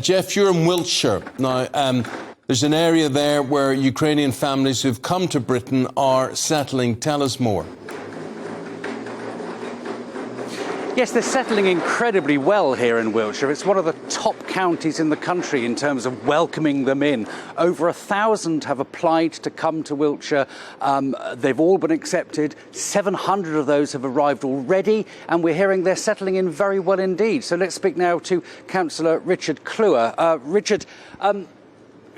Jeff, you're in Wiltshire. Now, there's an area there where Ukrainian families who've come to Britain are settling. Tell us more. Yes, they're settling incredibly well here in Wiltshire. It's one of the top counties in the country in terms of welcoming them in. Over 1,000 have applied to come to Wiltshire. They've all been accepted. 700 of those have arrived already, and we're hearing they're settling in very well indeed. So let's speak now to Councillor Richard Clewer. Richard,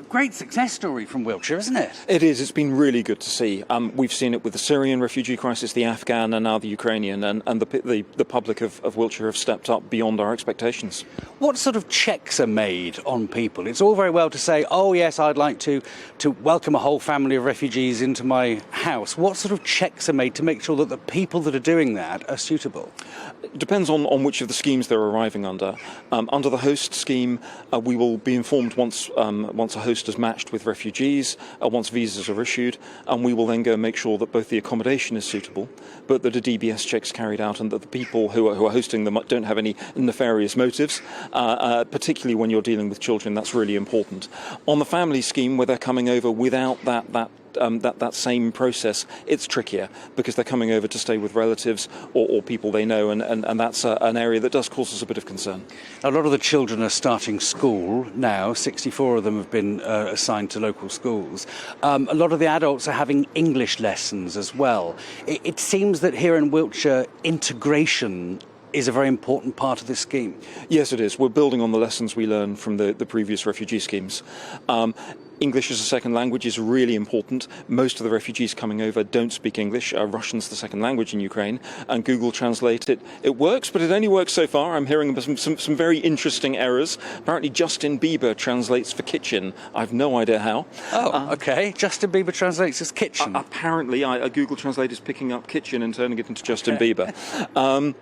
great success story from Wiltshire, isn't it? It is. It's been really good to see. We've seen it with the Syrian refugee crisis, the Afghan, and now the Ukrainian, and the public of Wiltshire have stepped up beyond our expectations. What sort of checks are made on people? It's all very well to say, oh yes, I'd like to welcome a whole family of refugees into my house. What sort of checks are made to make sure that the people that are doing that are suitable? It depends on which of the schemes they're arriving under. Under the host scheme, we will be informed once a host is matched with refugees, once visas are issued, and we will then go and make sure that both the accommodation is suitable, but that a DBS check's carried out and that the people who are hosting them don't have any nefarious motives, particularly when you're dealing with children. That's really important. On the family scheme, where they're coming over without that same process, it's trickier because they're coming over to stay with relatives or people they know, and that's an area that does cause us a bit of concern. A lot of the children are starting school now. 64 of them have been assigned to local schools. A lot of the adults are having English lessons as well. It seems that here in Wiltshire, integration is a very important part of this scheme. Yes, it is. We're building on the lessons we learned from the previous refugee schemes. English as a second language is really important. Most of the refugees coming over don't speak English. Russian's the second language in Ukraine, and Google Translate it works, but it only works so far. I'm hearing some very interesting errors. Apparently Justin Bieber translates for kitchen. I've no idea how. Oh, okay. Justin Bieber translates as kitchen. Apparently, Google Translate is picking up kitchen and turning it into Justin Bieber.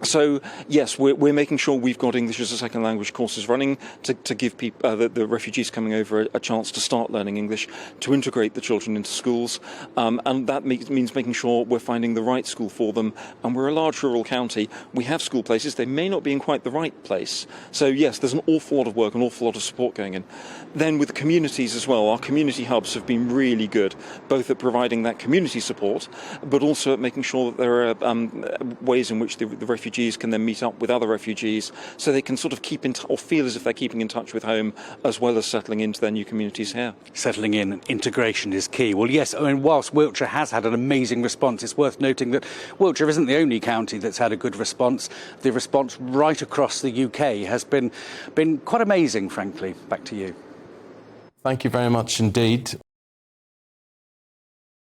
So, yes, we're making sure we've got English as a second language courses running to give people, the refugees coming over a chance to start learning English, to integrate the children into schools, and that means making sure we're finding the right school for them. And we're a large rural county. We have school places. They may not be in quite the right place. So, yes, there's an awful lot of work, an awful lot of support going in. Then with the communities as well, our community hubs have been really good, both at providing that community support, but also at making sure that there are ways in which the refugees can then meet up with other refugees, so they can sort of keep in or feel as if they're keeping in touch with home, as well as settling into their new communities here. Settling in and integration is key. Well, yes, I mean, whilst Wiltshire has had an amazing response, it's worth noting that Wiltshire isn't the only county that's had a good response. The response right across the UK has been quite amazing, frankly. Back to you. Thank you very much indeed.